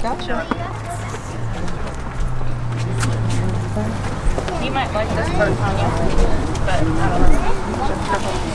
Gotcha. You might like this part, Tanya, but I don't know.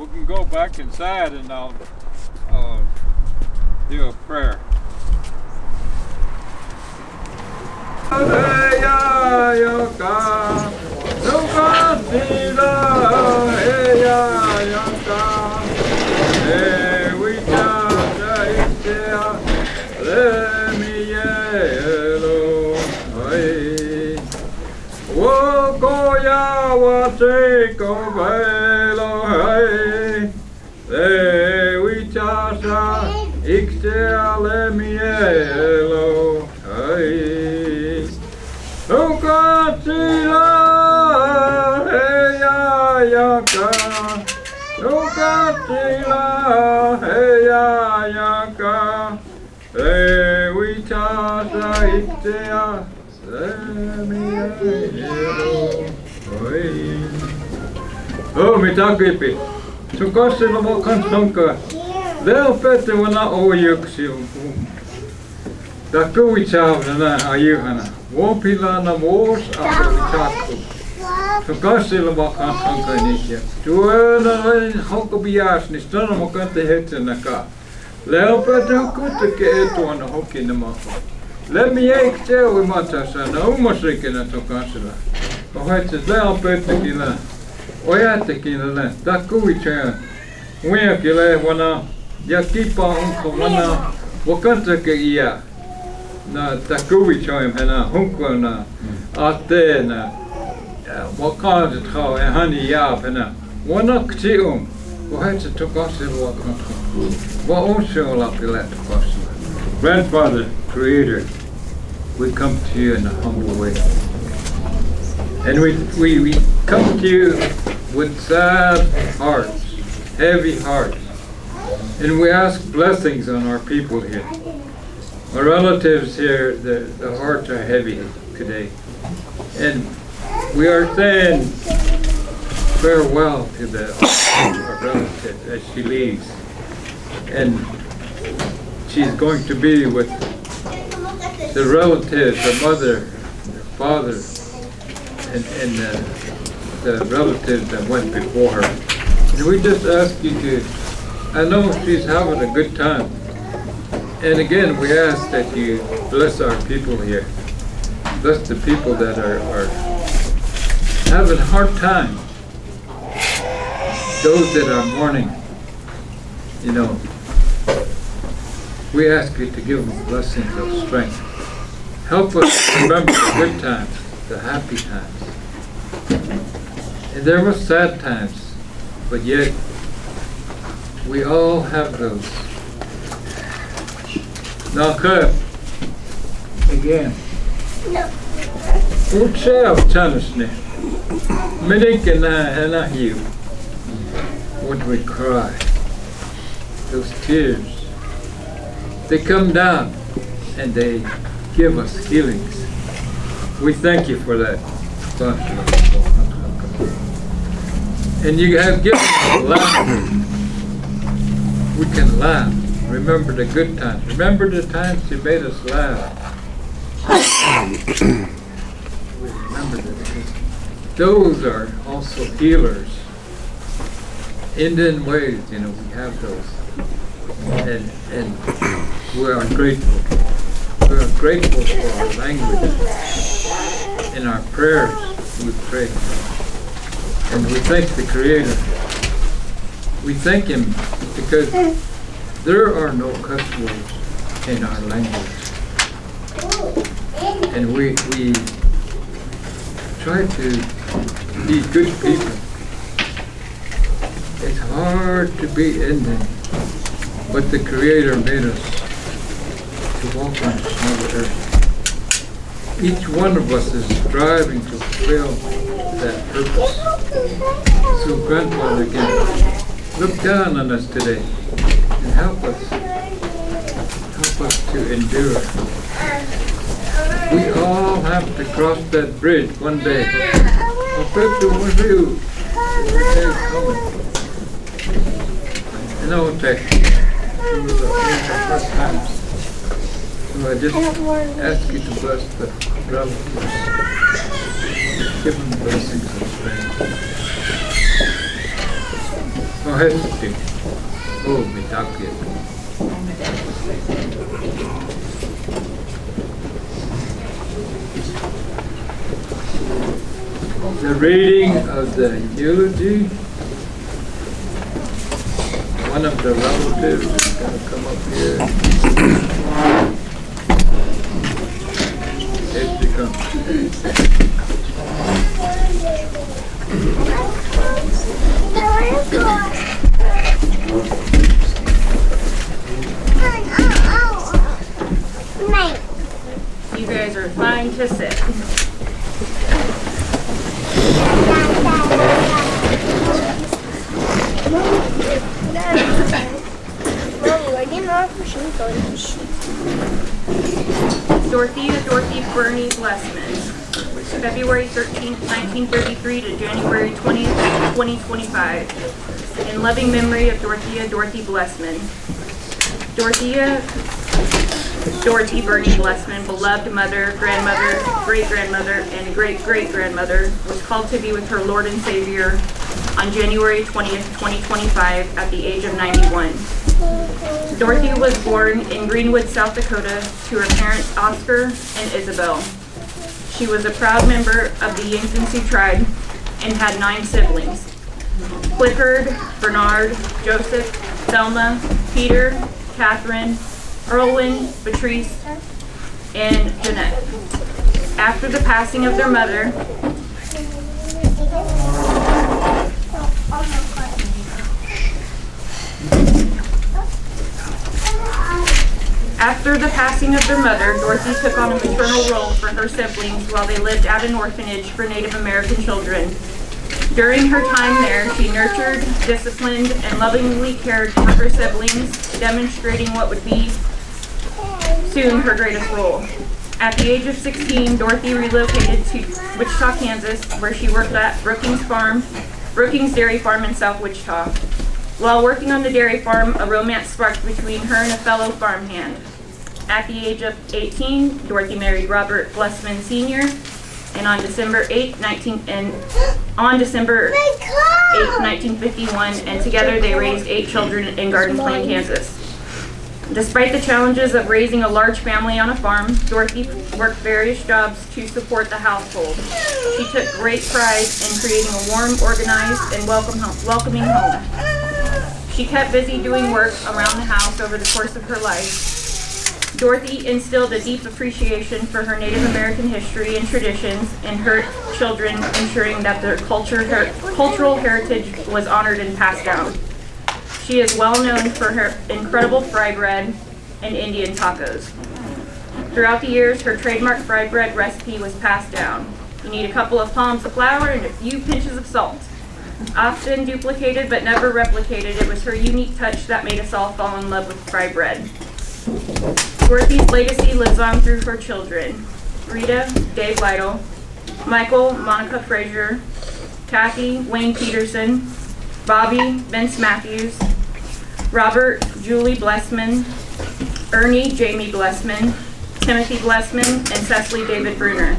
we can go back inside and I'll do a prayer. Oh, me takipi. So kassilla mo kans tonka. Leo pette wana oyuksi on. Da kuitsaavna na ayuhana. Wopilana moos apu. So kassilla mo kans tonka nikia. Tuena lain hokobias ni stana mo kante hetsenä ka. Leo pette kutteke etuana hokina mako. Let me eik teoi matasana umasrikena to kassilla. Ohetset leo pettekin la. Ojatekin la. Da kuitsaa. Ujakile wana. Ja kipa onko wana wakantake ia na takuichoim hena hunkona atena wakant trouw en hani ja hena wana ktium wahetze tokasi wakant wa onso la pilet tokasi. Grandfather, Creator, we come to you in a humble way, and we come to you with sad hearts, heavy hearts. And we ask blessings on our people here. Our relatives here, the hearts are heavy today. And we are saying farewell to our relative as she leaves. And she's going to be with the relatives, her mother, her father, and the relatives that went before her. And we just ask you to, I know she's having a good time. And again, we ask that you bless our people here. Bless the people that are having a hard time. Those that are mourning, you know, we ask you to give them blessings of strength. Help us remember the good times, the happy times. And there were sad times, but yet we all have those. Now, Cliff, again. Utsev tanisne. Minikana and you. When we cry, those tears, they come down and they give us healings. We thank you for that. And you have given us laughter. We can laugh. Remember the good times. Remember the times you made us laugh. We remember that. Those are also healers. Indian ways, you know, we have those. And we are grateful. We are grateful for our language. In our prayers, we pray. And we thank the Creator. We thank Him because there are no cuss words in our language. And we try to be good people. It's hard to be Indian, but the Creator made us to walk on Mother Earth. Each one of us is striving to fulfill that purpose. So Grandfather, again, look down on us today and help us to endure. We all have to cross that bridge one day. I'll bet you will do. The day is coming. And I will take the first times. So I just ask you to bless the relatives. Give them blessings of strength. No hesti. Oh, mitä kieltä. The reading of the eulogy. One of the relatives is going to come up here. Here she comes. You guys are fine to sit. Dorothy Bernie Blessman, February 13th, 1933 to January 20th, 2025. In loving memory of Dorothy Blessman. Dorothy Bernie Blessman, beloved mother, grandmother, great-grandmother, and great-great-grandmother, was called to be with her Lord and Savior on January 20th, 2025 at the age of 91. Dorothy was born in Greenwood, South Dakota to her parents Oscar and Isabel. She was a proud member of the Yankton Sioux Tribe and had 9 siblings: Clifford, Bernard, Joseph, Thelma, Peter, Katherine, Earlwin, Beatrice, and Jeanette. After the passing of their mother, Dorothy took on a maternal role for her siblings while they lived at an orphanage for Native American children. During her time there, she nurtured, disciplined, and lovingly cared for her siblings, demonstrating what would be soon her greatest role. At the age of 16, Dorothy relocated to Wichita, Kansas, where she worked at Brookings Dairy Farm in South Wichita. While working on the dairy farm, a romance sparked between her and a fellow farmhand. At the age of 18, Dorothy married Robert Blessman Sr. and on December 8, 1951, and together they raised 8 children in Garden Plain, Kansas. Despite the challenges of raising a large family on a farm, Dorothy worked various jobs to support the household. She took great pride in creating a warm, organized, and welcoming home. She kept busy doing work around the house over the course of her life. Dorothy instilled a deep appreciation for her Native American history and traditions in her children, ensuring that their cultural heritage was honored and passed down. She is well known for her incredible fry bread and Indian tacos. Throughout the years, her trademark fry bread recipe was passed down. You need a couple of palms of flour and a few pinches of salt. Often duplicated but never replicated, it was her unique touch that made us all fall in love with fry bread. Dorothy's legacy lives on through her children: Rita, Dave Lytle, Michael, Monica Frazier, Kathy, Wayne Peterson, Bobby, Vince Matthews, Robert, Julie Blessman, Ernie, Jamie Blessman, Timothy Blessman, and Cecily David Bruner.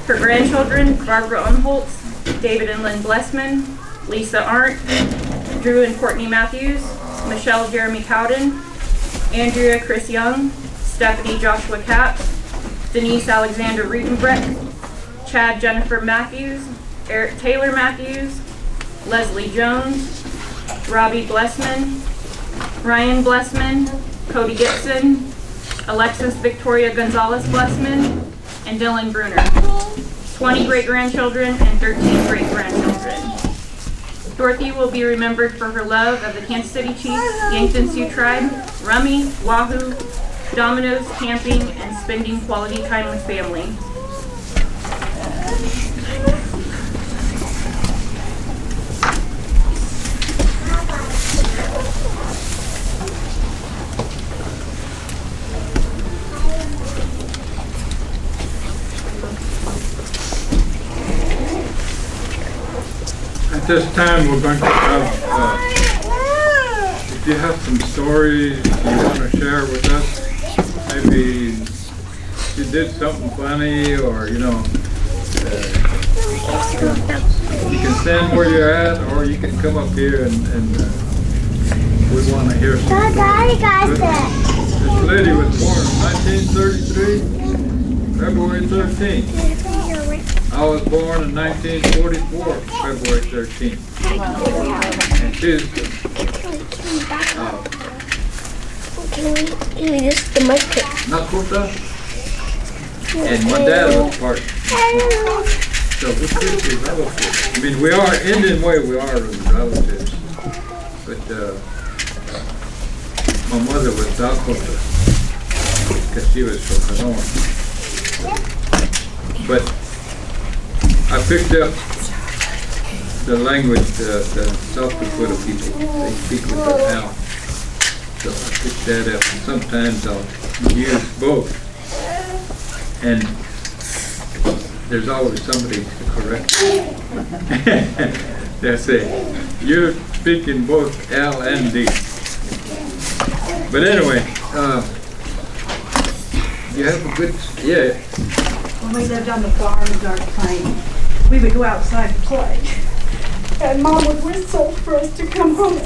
Her grandchildren: Barbara Umholtz, David and Lynn Blessman, Lisa Arndt, Drew and Courtney Matthews, Michelle Jeremy Cowden, Andrea Chris Young, Stephanie Joshua Capps, Denise Alexander Rutenbrecht, Chad Jennifer Matthews, Eric Taylor Matthews, Leslie Jones, Robbie Blessman, Ryan Blessman, Cody Gibson, Alexis Victoria Gonzalez Blessman, and Dylan Bruner. 20 great-grandchildren and 13 great-grandchildren. Dorothy will be remembered for her love of the Kansas City Chiefs, Yankton Sioux Tribe, Rummy, Wahoo, Dominoes, camping, and spending quality time with family. At this time, we're going to have, if you have some stories you want to share with us, maybe you did something funny or, You can stand where you're at, or you can come up here and we want to hear some stories. This lady was born in 1933, February 13th. I was born in 1944, February 13th. And she's Dakota, and my dad was part. So we're pretty relatives. I mean, we are, Indian way, we are relatives. But my mother was Dakota, because she was from Hanoi. But I picked up the language, the South Dakota people, they speak with their mouth. So I picked that up, and sometimes I'll use both. And there's always somebody to correct me. They say, you're speaking both L and D. But anyway, you have a good, yeah. When we lived on the farm in Dark Plain, we would go outside to play. And Mom would whistle for us to come home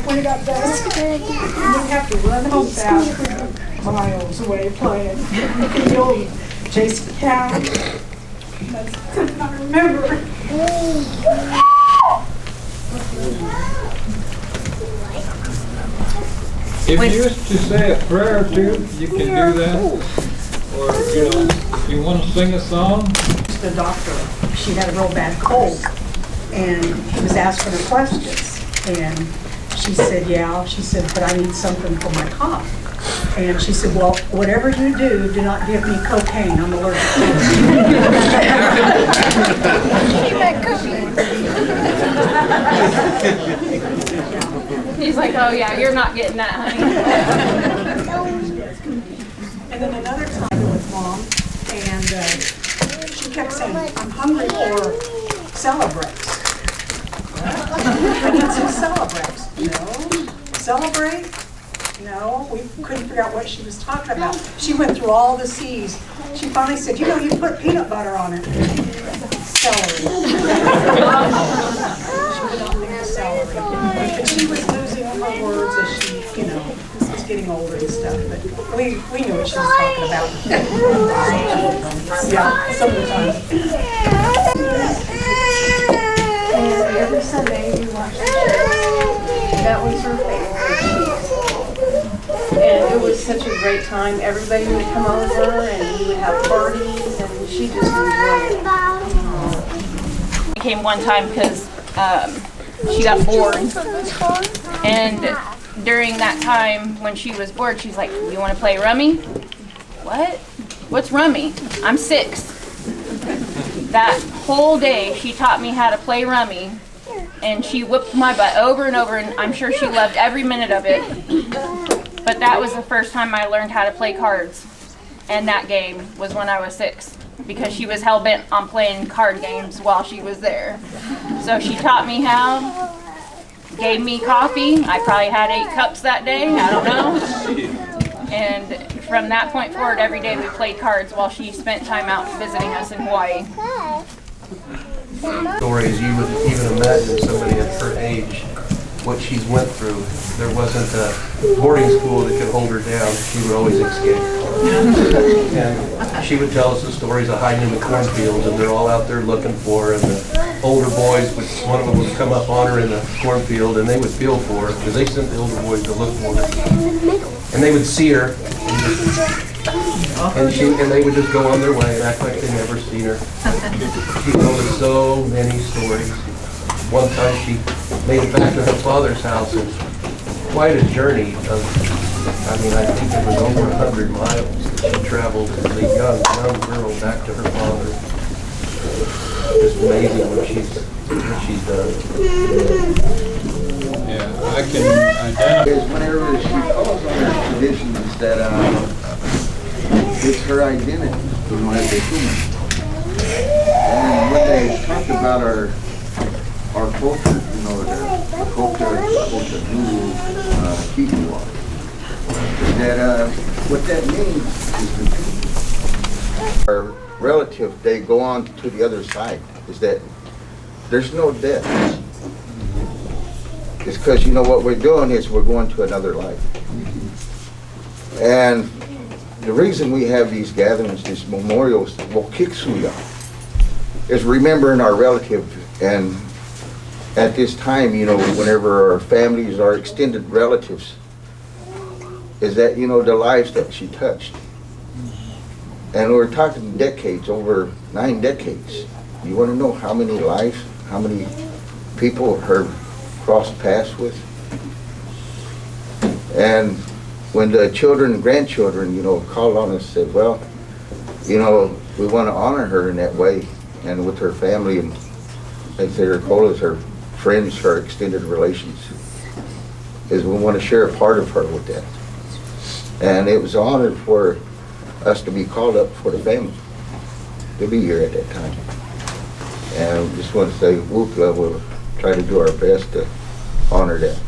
when it got dusk. And we'd have to run home fast, miles away playing. The old chasing cows. That's something I remember. If you used to say a prayer or two, you can do that. Or, you know, if you want to sing a song. The doctor, she had a real bad cold, and he was asking her questions. And she said, yeah. She said, but I need something for my cough. And she said, well, whatever you do not give me cocaine. I'm allergic to it. He's like, oh yeah, you're not getting that, honey. And then another time with Mom, and she kept saying, I'm hungry for celebrates. I need some celebrates. No. Celebrate? No. We couldn't figure out what she was talking about. She went through all the C's. She finally said, you know, you put peanut butter on it. Celery. She could not think of celery. But she was losing her words as she, you know, was getting older and stuff. But we knew what she was talking about. Yeah, some of the time. And every Sunday we watched the church. That was her favorite. And it was such a great time. Everybody would come over and we would have parties and she just enjoyed it. She came one time because she got bored. And during that time when she was bored, she's like, you want to play rummy? What? What's rummy? I'm 6. That whole day she taught me how to play rummy, and she whipped my butt over and over, and I'm sure she loved every minute of it. But that was the first time I learned how to play cards, and that game was when I was 6, because she was hell-bent on playing card games while she was there. So she taught me how, gave me coffee. I probably had 8 cups that day, I don't know. And from that point forward, every day we played cards while she spent time out visiting us in Hawaii. Stories, you would even imagine somebody at her age, what she's went through. There wasn't a boarding school that could hold her down. She would always escape. And she would tell us the stories of hiding in the cornfields, and they're all out there looking for her, and the older boys, one of them would come up on her in the cornfield, and they would feel for her, because they sent the older boys to look for her. And they would see her, and they would just go on their way and act like they never seen her. She told us so many stories. One time she made it back to her father's house, and quite a journey of, I think it was over 100 miles that she traveled as a young girl back to her father. Just amazing what she's done. Yeah, I can identify. Whenever she calls on her traditions that it's her identity, you know, as a human. And when they talk about our culture, you know, the culture Zulu, Kikwa, that what that means is the our relatives, they go on to the other side. is that there's no death. It's because, you know, what we're doing is we're going to another life. And the reason we have these gatherings, these memorials, Wokiksuya, is remembering our relative. And at this time, you know, whenever our families, our extended relatives, is that, you know, the lives that she touched. And we're talking decades, over 9 decades. You want to know how many lives, how many people her crossed paths with? And when the children and grandchildren, you know, called on us, said, well, you know, we want to honor her in that way, and with her family, and as they call us, her friends, her extended relations, is we want to share a part of her with that. And it was an honor for us to be called up for the family to be here at that time. And we just want to say, Wukla, we'll try to do our best to honor that.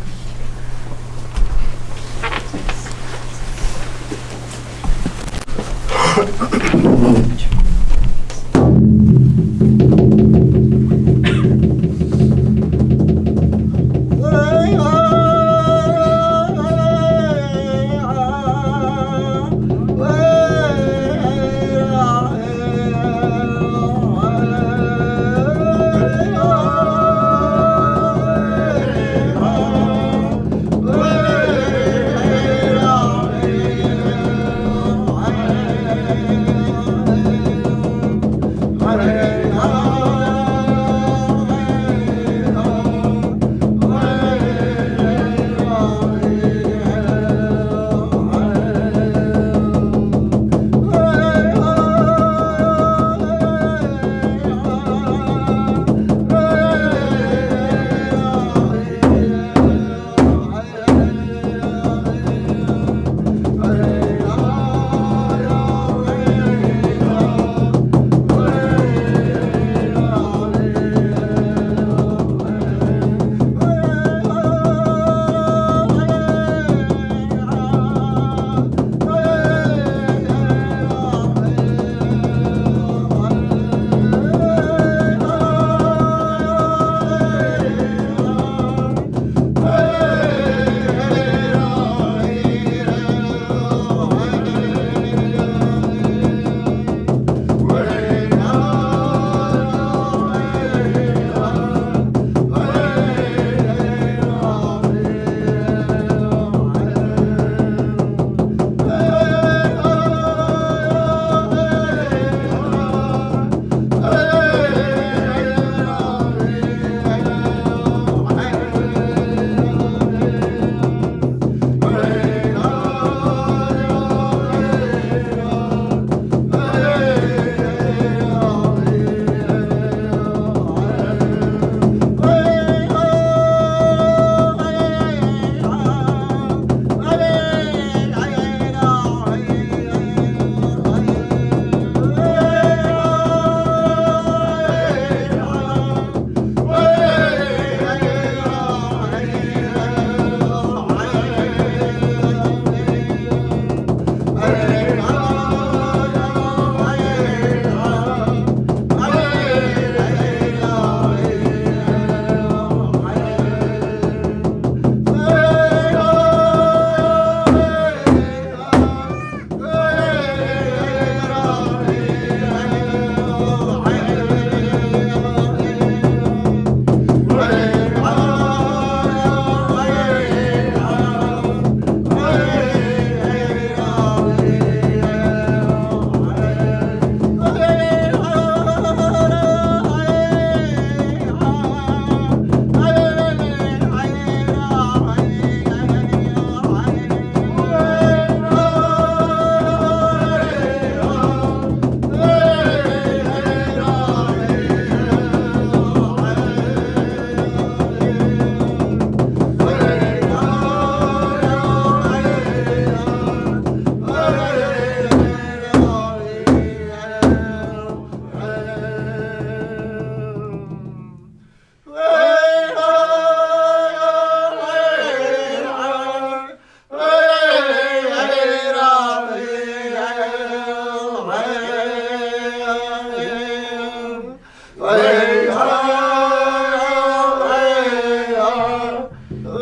I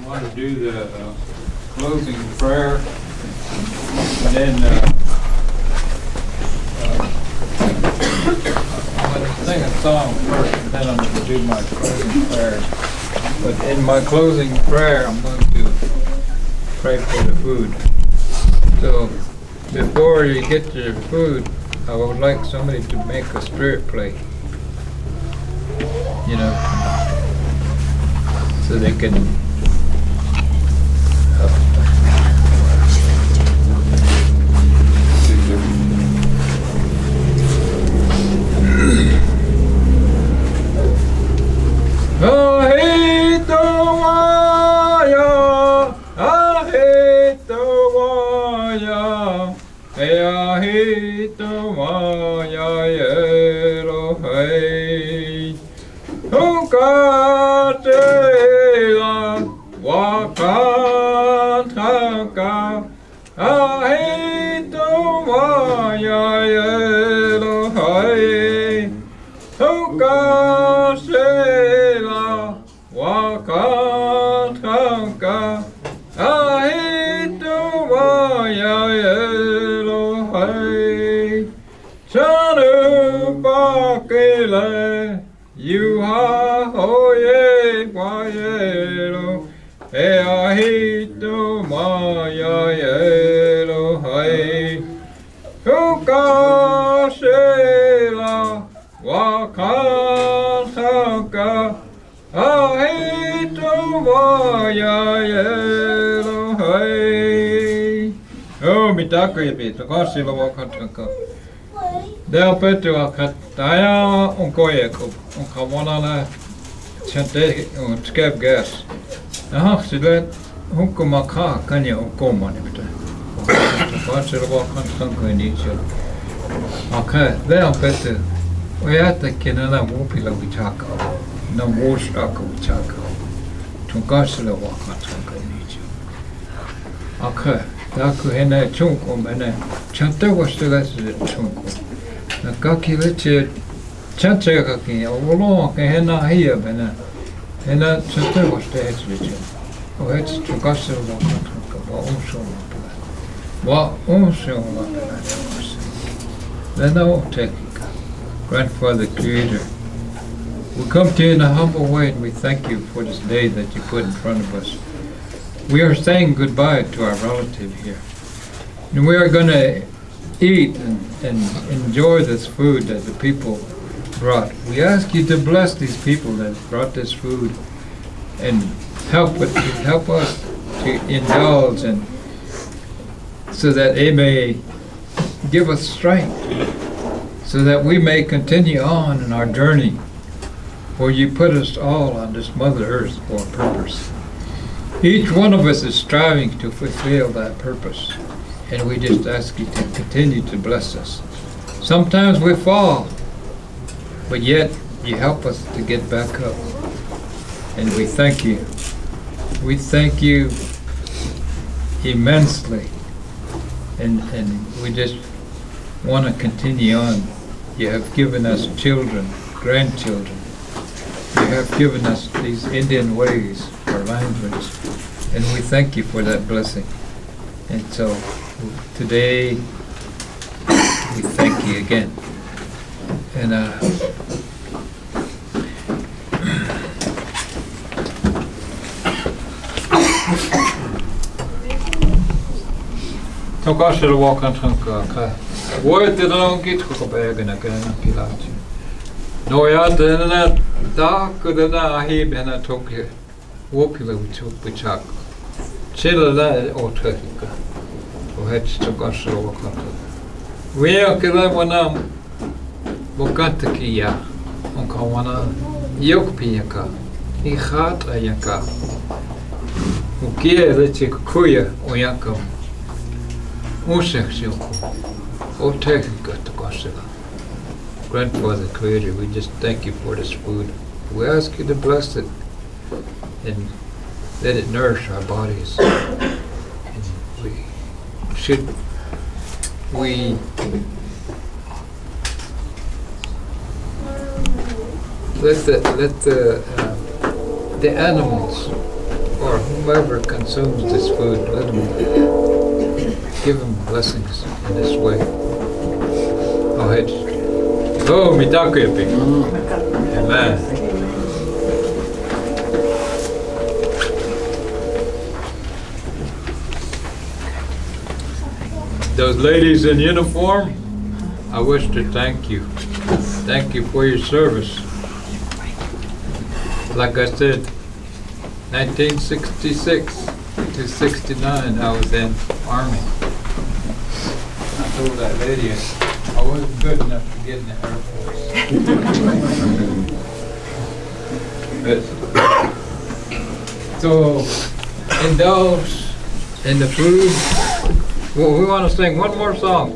want to do the closing prayer, and then I'm going to sing a song first, and then I'm going to do my closing prayer. But in my closing prayer, I'm going to pray for the food. So before you get to the food, I would like somebody to make a spirit plate, you know, so they can Del petu akataya onkoyeko onkawanala chante on skep gas. Aha sidet hunkumaka kanya onkomani bita. Vatselo kansanko nicho. Okay, del petu. Oyata kenana wupila wichaka. Na woshaka wichaka. Tunkaselo wakansanko nicho. Okay. Daku hena chunko mene chante washtaga chunko. Na kaki leche chante kaki olo ke hena hiya mene hena chante washtaga leche. O het chukasel wa kanka wa umsho wa umsho wa then I take Grandfather Creator. We come to you in a humble way and we thank you for this day that you put in front of us. We are saying goodbye to our relative here. And we are going to eat and enjoy this food that the people brought. We ask you to bless these people that brought this food and help us to indulge and so that they may give us strength so that we may continue on in our journey where you put us all on this Mother Earth for a purpose. Each one of us is striving to fulfill that purpose, and we just ask you to continue to bless us. Sometimes we fall, but yet you help us to get back up, and we thank you. We thank you immensely, and we just want to continue on. You have given us children, grandchildren. You have given us these Indian ways, our language, and we thank you for that blessing. And so today we thank you again. And Tokashel walk on Tanka. Word did not get to bag and again Pilati. No yard dark than I hear and I took you. Wopila we took Wichak. Chilla that or Turkica. Who had to go so walk on. We are Kilawanam Bokatakia on Kawana Yokpiaka. He had a yaka. Ukia the Chikuya or Yakam. Oh, take it, got to Gossila. Grandfather Creator, we just thank you for this food. We ask you to bless it and let it nourish our bodies. And we let the animals or whomever consumes this food, let them give them blessings in this way. Go ahead. Oh, mitakuipi. Amen. Those ladies in uniform, I wish to thank you. Thank you for your service. Like I said, 1966 to 69, I was in Army. I told that lady I wasn't good enough to get in the Air Force. So, indulge in the food. Well, we want to sing one more song.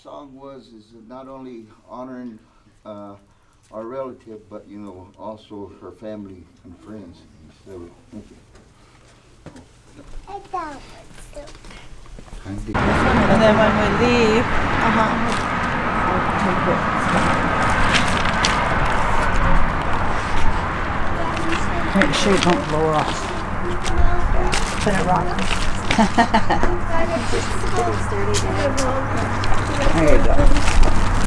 song was is not only honoring our relative, but you know, also her family and friends. So, thank you. And then when we leave, make sure you don't blow off. Put it rock. There you go.